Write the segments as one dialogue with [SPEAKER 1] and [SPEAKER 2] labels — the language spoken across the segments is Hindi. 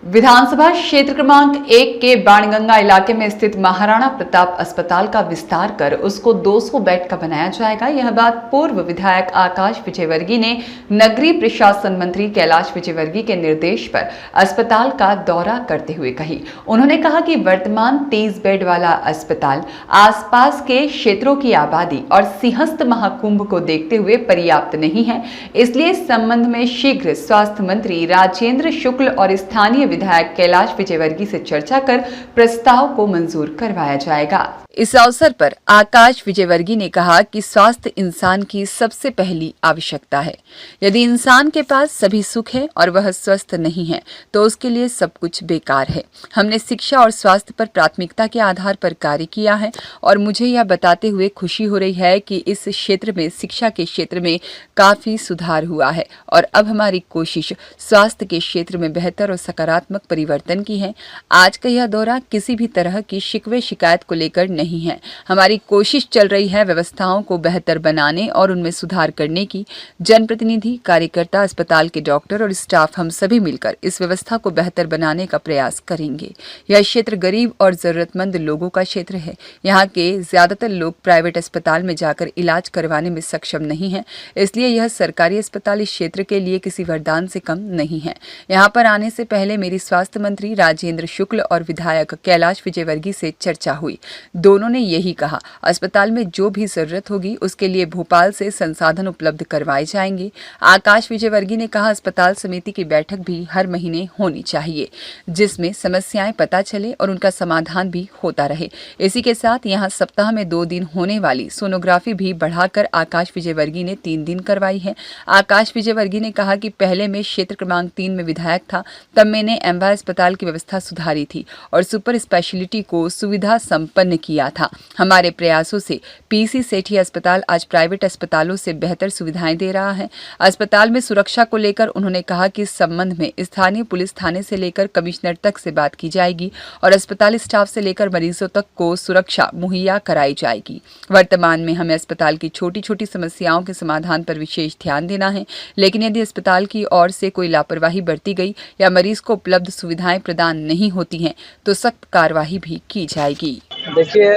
[SPEAKER 1] विधानसभा क्षेत्र क्रमांक 1 के बाणगंगा इलाके में स्थित महाराणा प्रताप अस्पताल का विस्तार कर उसको 200 बेड का बनाया जाएगा। यह बात पूर्व विधायक आकाश विजयवर्गीय ने नगरीय प्रशासन मंत्री कैलाश विजयवर्गीय के निर्देश पर अस्पताल का दौरा करते हुए कही। उन्होंने कहा कि वर्तमान 30 बेड वाला अस्पताल आसपास के क्षेत्रों की आबादी और सिंहस्थ महाकुंभ को देखते हुए पर्याप्त नहीं है, इसलिए इस संबंध में शीघ्र स्वास्थ्य मंत्री राजेंद्र शुक्ल और स्थानीय विधायक कैलाश विजयवर्गीय से चर्चा कर प्रस्ताव को मंजूर करवाया जाएगा। इस अवसर पर आकाश विजयवर्गीय ने कहा कि स्वास्थ्य इंसान की सबसे पहली आवश्यकता है। यदि इंसान के पास सभी सुख है और वह स्वस्थ नहीं है तो उसके लिए सब कुछ बेकार है। हमने शिक्षा और स्वास्थ्य पर प्राथमिकता के आधार पर कार्य किया है और मुझे यह बताते हुए खुशी हो रही है कि इस क्षेत्र में शिक्षा के क्षेत्र में काफी सुधार हुआ है और अब हमारी कोशिश स्वास्थ्य के क्षेत्र में बेहतर और सकारात्मक परिवर्तन की है। आज का यह दौरा किसी भी तरह की शिकवे शिकायत को लेकर नहीं है। हमारी कोशिश चल रही है व्यवस्थाओं को बेहतर बनाने और उनमें सुधार करने की। जनप्रतिनिधि, कार्यकर्ता, अस्पताल के डॉक्टर और स्टाफ हम सभी मिलकर इस व्यवस्था को बेहतर बनाने का प्रयास करेंगे। यह क्षेत्र गरीब और जरूरतमंद लोगों का क्षेत्र है। यहाँ के ज्यादातर लोग प्राइवेट अस्पताल में जाकर इलाज करवाने में सक्षम नहीं है, इसलिए यह सरकारी अस्पताल इस क्षेत्र के लिए किसी वरदान से कम नहीं है। यहाँ पर आने से पहले मेरी स्वास्थ्य मंत्री राजेंद्र शुक्ल और विधायक कैलाश विजयवर्गीय से चर्चा हुई। दोनों ने यही कहा, अस्पताल में जो भी जरूरत होगी उसके लिए भोपाल से संसाधन उपलब्ध करवाए जाएंगे। आकाश विजयवर्गीय ने कहा, अस्पताल समिति की बैठक भी हर महीने होनी चाहिए जिसमें समस्याएं पता चले और उनका समाधान भी होता रहे। इसी के साथ यहां सप्ताह में 2 दिन होने वाली सोनोग्राफी भी बढ़ाकर आकाश विजयवर्गीय ने 3 दिन करवाई है। आकाश विजयवर्गीय ने कहा कि पहले मैं क्षेत्र क्रमांक 3 में विधायक था, तब मैंने एम्बा अस्पताल की व्यवस्था सुधारी थी और सुपर स्पेशलिटी को सुविधा संपन्न किया था। हमारे प्रयासों से पीसी सेठी अस्पताल आज प्राइवेट अस्पतालों से बेहतर सुविधाएं दे रहा है। अस्पताल में सुरक्षा को लेकर उन्होंने कहा कि इस संबंध में स्थानीय पुलिस थाने से लेकर कमिश्नर तक से बात की जाएगी और अस्पताल स्टाफ से लेकर मरीजों तक को सुरक्षा मुहैया कराई जाएगी। वर्तमान में हमें अस्पताल की छोटी छोटी समस्याओं के समाधान पर विशेष ध्यान देना है, लेकिन यदि अस्पताल की ओर से कोई लापरवाही बरती गई या मरीज को उपलब्ध सुविधाएं प्रदान नहीं होती हैं तो सख्त कार्रवाई भी की जाएगी।
[SPEAKER 2] देखिए,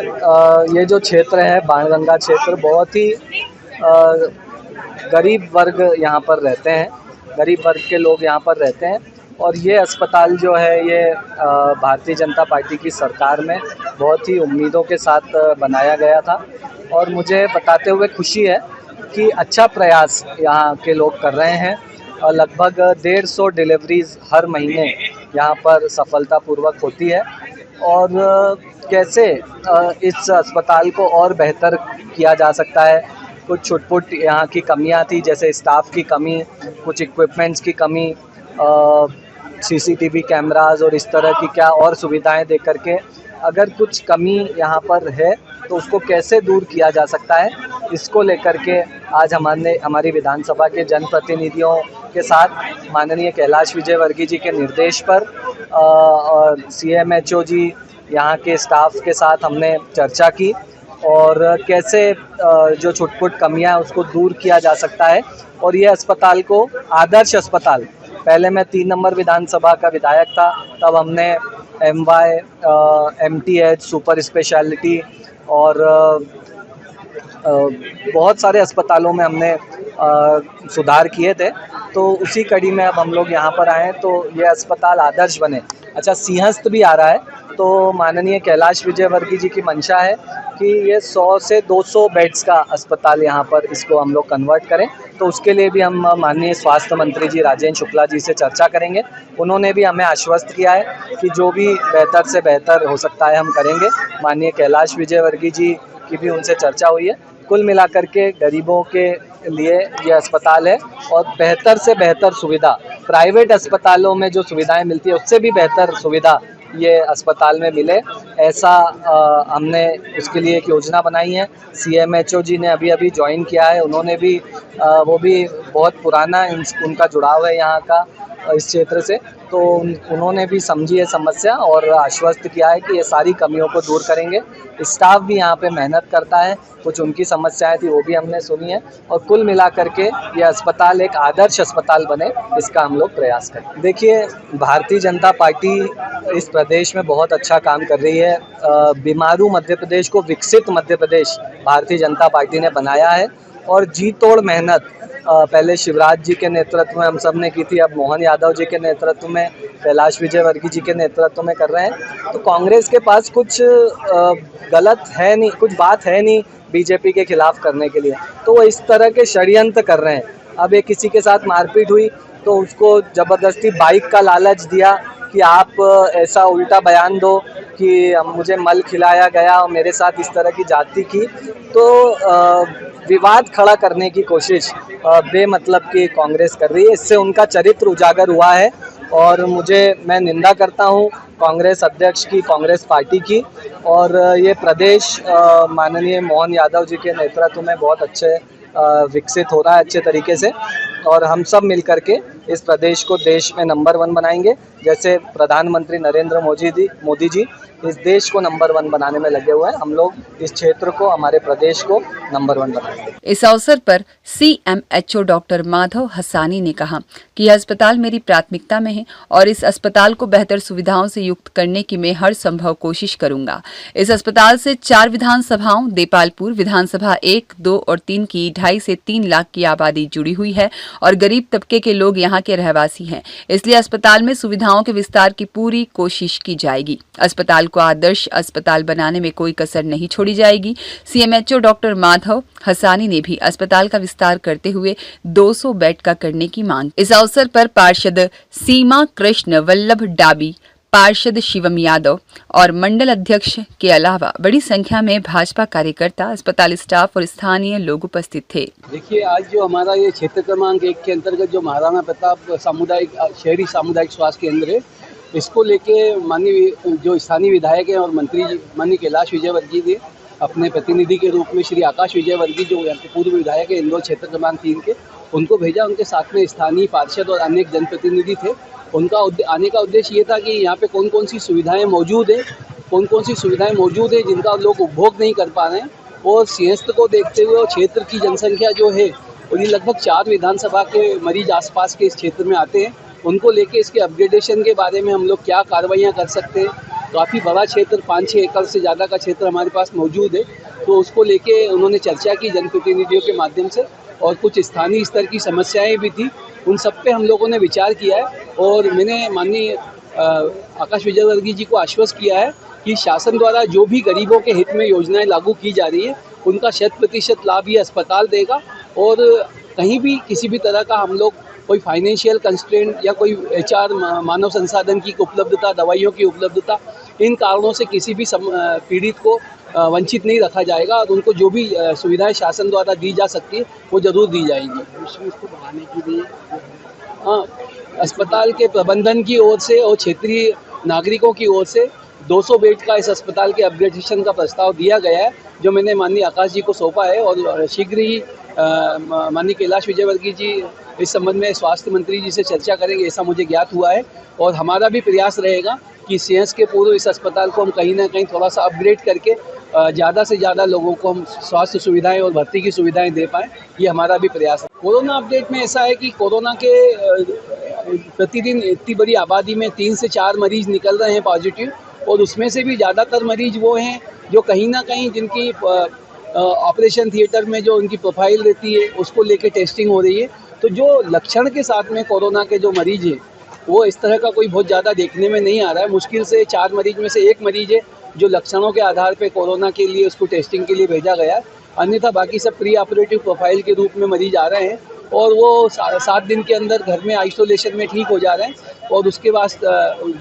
[SPEAKER 2] ये जो क्षेत्र है बाणगंगा क्षेत्र, बहुत ही गरीब वर्ग यहाँ पर रहते हैं, गरीब वर्ग के लोग यहाँ पर रहते हैं और ये अस्पताल जो है ये भारतीय जनता पार्टी की सरकार में बहुत ही उम्मीदों के साथ बनाया गया था और मुझे बताते हुए खुशी है कि अच्छा प्रयास यहाँ के लोग कर रहे हैं और लगभग 150 डिलीवरीज हर महीने यहाँ पर सफलतापूर्वक होती है। और कैसे इस अस्पताल को और बेहतर किया जा सकता है, कुछ छुटपुट यहाँ की कमियाँ थी, जैसे स्टाफ की कमी, कुछ इक्विपमेंट्स की कमी, सीसीटीवी कैमरास और इस तरह की क्या और सुविधाएं दे करके अगर कुछ कमी यहाँ पर है तो उसको कैसे दूर किया जा सकता है, इसको लेकर के आज हमारी विधानसभा के जनप्रतिनिधियों के साथ माननीय कैलाश विजयवर्गीय जी के निर्देश पर और CMHO जी यहाँ के स्टाफ के साथ हमने चर्चा की और कैसे जो छुटपुट कमियां उसको दूर किया जा सकता है और ये अस्पताल को आदर्श अस्पताल, पहले मैं 3 नंबर विधानसभा का विधायक था, तब हमने MY, MTH, सुपर स्पेशलिटी और बहुत सारे अस्पतालों में हमने सुधार किए थे, तो उसी कड़ी में अब हम लोग यहाँ पर आए तो ये अस्पताल आदर्श बने। अच्छा, सिंहस्थ भी आ रहा है तो माननीय कैलाश विजयवर्गीय जी की मंशा है कि ये 100 से 200 बेड्स का अस्पताल यहाँ पर इसको हम लोग कन्वर्ट करें, तो उसके लिए भी हम माननीय स्वास्थ्य मंत्री जी राजेंद्र शुक्ला जी से चर्चा करेंगे। उन्होंने भी हमें आश्वस्त किया है कि जो भी बेहतर से बेहतर हो सकता है हम करेंगे। माननीय कैलाश विजयवर्गीय जी की भी उनसे चर्चा हुई है। कुल मिलाकर के गरीबों के लिए ये अस्पताल है और बेहतर से बेहतर सुविधा, प्राइवेट अस्पतालों में जो सुविधाएं मिलती है उससे भी बेहतर सुविधा ये अस्पताल में मिले, ऐसा हमने उसके लिए एक योजना बनाई है। CMHO जी ने अभी अभी ज्वाइन किया है, उन्होंने भी वो भी बहुत पुराना उनका जुड़ाव है यहाँ का इस क्षेत्र से, तो उन्होंने भी समझी है समस्या और आश्वस्त किया है कि ये सारी कमियों को दूर करेंगे। स्टाफ भी यहाँ पे मेहनत करता है, कुछ उनकी समस्याएं थी वो भी हमने सुनी है और कुल मिलाकर के ये अस्पताल एक आदर्श अस्पताल बने, इसका हम लोग प्रयास करें। देखिए, भारतीय जनता पार्टी इस प्रदेश में बहुत अच्छा काम कर रही है। बीमारू मध्य प्रदेश को विकसित मध्य प्रदेश भारतीय जनता पार्टी ने बनाया है और जी तोड़ मेहनत पहले शिवराज जी के नेतृत्व में हम सब ने की थी, अब मोहन यादव जी के नेतृत्व में, कैलाश विजयवर्गीय जी के नेतृत्व में कर रहे हैं। तो कांग्रेस के पास कुछ गलत है नहीं, कुछ बात है नहीं बीजेपी के खिलाफ करने के लिए, तो वो इस तरह के षड्यंत्र कर रहे हैं। अब एक किसी के साथ मारपीट हुई तो उसको ज़बरदस्ती बाइक का लालच दिया कि आप ऐसा उल्टा बयान दो कि मुझे मल खिलाया गया और मेरे साथ इस तरह की जाति की, तो विवाद खड़ा करने की कोशिश बेमतलब की कांग्रेस कर रही है। इससे उनका चरित्र उजागर हुआ है और मैं निंदा करता हूं कांग्रेस अध्यक्ष की, कांग्रेस पार्टी की, और ये प्रदेश माननीय मोहन यादव जी के नेतृत्व में बहुत अच्छे विकसित हो रहा है अच्छे तरीके से, और हम सब मिलकर के इस प्रदेश को देश में नंबर 1 बनाएंगे। जैसे प्रधानमंत्री नरेंद्र मोदी जी इस देश को नंबर 1 बनाने में लगे हुए हैं, हम लोग इस क्षेत्र को, हमारे प्रदेश को नंबर 1 बनाएंगे।
[SPEAKER 1] इस अवसर पर CMHO डॉक्टर माधव हसानी ने कहा कि यह अस्पताल मेरी प्राथमिकता में है और इस अस्पताल को बेहतर सुविधाओं से युक्त करने की मैं हर संभव कोशिश करूंगा। इस अस्पताल से 4 विधानसभाओं देपालपुर विधानसभा 1, 2 और 3 की 2.5 से 3 लाख की आबादी जुड़ी हुई है और गरीब तबके के लोग यहाँ के रहवासी हैं, इसलिए अस्पताल में सुविधाओं के विस्तार की पूरी कोशिश की जाएगी। अस्पताल को आदर्श अस्पताल बनाने में कोई कसर नहीं छोड़ी जाएगी। CMHO डॉक्टर माधव हसानी ने भी अस्पताल का विस्तार करते हुए 200 बेड का करने की मांग। इस अवसर पर पार्षद सीमा कृष्ण वल्लभ डाबी, पार्षद शिवम यादव और मंडल अध्यक्ष के अलावा बड़ी संख्या में भाजपा कार्यकर्ता, अस्पताल स्टाफ और स्थानीय लोग उपस्थित थे।
[SPEAKER 3] देखिए, आज जो हमारा ये क्षेत्र क्रमांक 1 के अंतर्गत जो महाराणा प्रताप शहरी सामुदायिक स्वास्थ्य केंद्र है, इसको लेके माननीय जो स्थानीय विधायक हैं और मंत्री माननीय कैलाश विजयवर्गीय ने अपने प्रतिनिधि के रूप में श्री आकाश विजयवर्गीय जो यहाँ के पूर्व विधायक है इंदौर क्षेत्र क्रमांक 3 के, उनको भेजा। उनके साथ में स्थानीय पार्षद और अन्य जनप्रतिनिधि थे। उनका आने का उद्देश्य ये था कि यहाँ पे कौन कौन सी सुविधाएं मौजूद है जिनका लोग उपभोग नहीं कर पा रहे हैं, और सिंहस्थ को देखते हुए और क्षेत्र की जनसंख्या जो है और ये लगभग 4 विधानसभा के मरीज आसपास के इस क्षेत्र में आते हैं, उनको लेके इसके अपग्रेडेशन के बारे में हम लोग क्या कार्रवाइयाँ कर सकते हैं। काफ़ी बड़ा क्षेत्र 5-6 एकड़ से ज़्यादा का क्षेत्र हमारे पास मौजूद है, तो उसको लेके उन्होंने चर्चा की जनप्रतिनिधियों के माध्यम से, और कुछ स्थानीय स्तर की समस्याएं भी थी, उन सब पे हम लोगों ने विचार किया है। और मैंने माननीय आकाश विजयवर्गीय जी को आश्वस्त किया है कि शासन द्वारा जो भी गरीबों के हित में योजनाएं लागू की जा रही है उनका 100% लाभ ये अस्पताल देगा, और कहीं भी किसी भी तरह का हम लोग कोई फाइनेंशियल कंस्ट्रेंट या कोई HR मानव संसाधन की उपलब्धता, दवाइयों की उपलब्धता, इन कारणों से किसी भी पीड़ित को वंचित नहीं रखा जाएगा, और उनको जो भी सुविधाएं शासन द्वारा दी जा सकती है वो जरूर दी जाएगी। इसको बढ़ाने के लिए अस्पताल के प्रबंधन की ओर से और क्षेत्रीय नागरिकों की ओर से 200 बेड का इस अस्पताल के अपग्रेडेशन का प्रस्ताव दिया गया है, जो मैंने माननीय आकाश जी को सौंपा है, और शीघ्र ही माननीय कैलाश विजयवर्गीय जी इस संबंध में स्वास्थ्य मंत्री जी से चर्चा करेंगे, ऐसा मुझे ज्ञात हुआ है। और हमारा भी प्रयास रहेगा कि सीएस के पूर्व इस अस्पताल को हम कहीं ना कहीं थोड़ा सा अपग्रेड करके ज़्यादा से ज़्यादा लोगों को हम स्वास्थ्य सुविधाएं और भर्ती की सुविधाएं दे पाएँ, ये हमारा भी प्रयास है। कोरोना अपडेट में ऐसा है कि कोरोना के प्रतिदिन इतनी बड़ी आबादी में 3 से 4 मरीज निकल रहे हैं पॉजिटिव, और उसमें से भी ज़्यादातर मरीज वो हैं जो कहीं ना कहीं जिनकी ऑपरेशन थिएटर में जो उनकी प्रोफाइल रहती है उसको लेके टेस्टिंग हो रही है। तो जो लक्षण के साथ में कोरोना के जो मरीज हैं वो इस तरह का कोई बहुत ज़्यादा देखने में नहीं आ रहा है। मुश्किल से 4 मरीज में से 1 मरीज है जो लक्षणों के आधार पे कोरोना के लिए उसको टेस्टिंग के लिए भेजा गया है, अन्यथा बाकी सब प्री ऑपरेटिव प्रोफाइल के रूप में मरीज आ रहे हैं, और वो 7 दिन के अंदर घर में आइसोलेशन में ठीक हो जा रहे हैं। और उसके बाद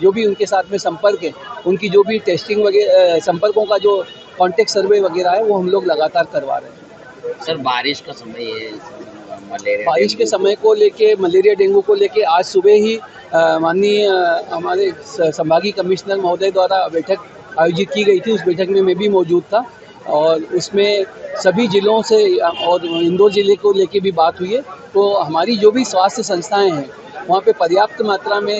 [SPEAKER 3] जो भी उनके साथ में संपर्क है उनकी जो भी टेस्टिंग वगैरह, संपर्कों का जो कॉन्टेक्ट सर्वे वगैरह है वो हम लोग लगातार करवा रहे हैं।
[SPEAKER 4] सर, बारिश का समय है,
[SPEAKER 3] बारिश के समय को लेके, मलेरिया डेंगू को लेके आज सुबह ही माननीय हमारे संभागीय कमिश्नर महोदय द्वारा बैठक आयोजित की गई थी। उस बैठक में मैं भी मौजूद था और उसमें सभी जिलों से और इंदौर ज़िले को लेके भी बात हुई है। तो हमारी जो भी स्वास्थ्य संस्थाएं हैं वहाँ पे पर्याप्त मात्रा में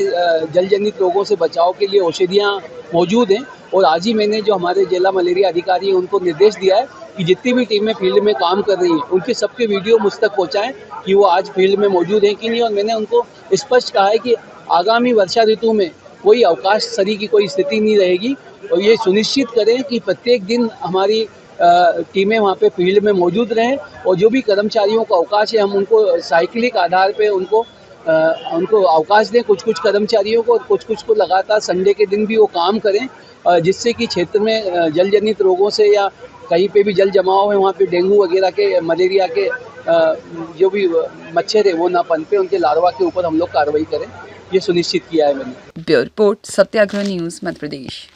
[SPEAKER 3] जलजनित रोगों से बचाव के लिए औषधियाँ मौजूद हैं। और आज ही मैंने जो हमारे जिला मलेरिया अधिकारी हैं उनको निर्देश दिया है कि जितनी भी टीमें फील्ड में काम कर रही हैं उनके सबके वीडियो मुझ तक पहुँचाएँ कि वो आज फील्ड में मौजूद हैं कि नहीं। और मैंने उनको स्पष्ट कहा है कि आगामी वर्षा ऋतु में कोई अवकाश सरी की कोई स्थिति नहीं रहेगी और ये सुनिश्चित करें कि प्रत्येक दिन हमारी टीमें वहाँ पे फील्ड में मौजूद रहें और जो भी कर्मचारियों को अवकाश है हम उनको साइक्लिक आधार पे उनको अवकाश दें, कुछ कर्मचारियों को और कुछ को लगातार संडे के दिन भी वो काम करें, जिससे कि क्षेत्र में जलजनित रोगों से या कहीं पे भी जल जमाव है वहाँ पे डेंगू वगैरह के मलेरिया के जो भी मच्छर है वो ना पनपे, उनके लार्वा के ऊपर हम लोग कार्रवाई करें, ये सुनिश्चित किया है मैंने।
[SPEAKER 1] ब्यूरो रिपोर्ट, सत्याग्रह न्यूज़, मध्य प्रदेश।